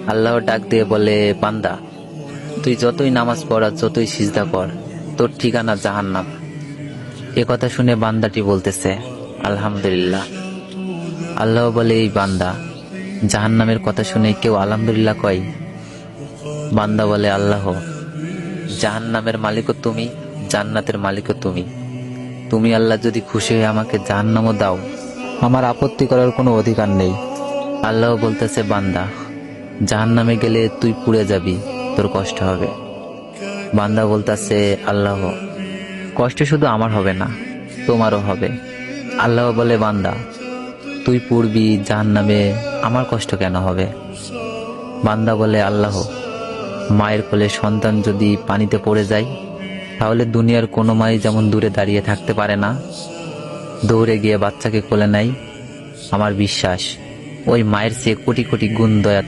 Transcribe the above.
আল্লাহ ডাক দিয়ে বলে, বান্দা তুই যতই নামাজ পড় আর যতই সিজদা কর, তোর ঠিকানা জাহান্নাম। এ কথা শুনে বান্দাটি বলতেছে, আলহামদুলিল্লাহ। আল্লাহ বলে, এই বান্দা, জাহান্নামের কথা শুনে কেউ আলহামদুলিল্লাহ কয়? বান্দা বলে, আল্লাহ, জাহান্নামের মালিকও তুমি, জান্নাতের মালিকও তুমি। তুমি আল্লাহ যদি খুশি হয়ে আমাকে জাহান্নামও দাও, আমার আপত্তি করার কোনো অধিকার নেই। আল্লাহ বলতেছে, বান্দা, জাহান্নামে গেলে তুই পুড়ে যাবি, তোর কষ্ট হবে। বান্দা বলতেছে, আল্লাহ, কষ্ট শুধু আমার হবে না, তোমারও হবে। আল্লাহ বলে, বান্দা, তুই পুড়বি জাহান্নামে, আমার কষ্ট কেন হবে? বান্দা বলে, আল্লাহ, মায়ের কোলে সন্তান যদি পানিতে পড়ে যায়, তাহলে দুনিয়ার কোনো মাই যেমন দূরে দাঁড়িয়ে থাকতে পারে না, দৌড়ে গিয়ে বাচ্চাকে কোলে নেয়, আমার বিশ্বাস ওই মায়ের চেয়ে কোটি কোটি গুণ দয়া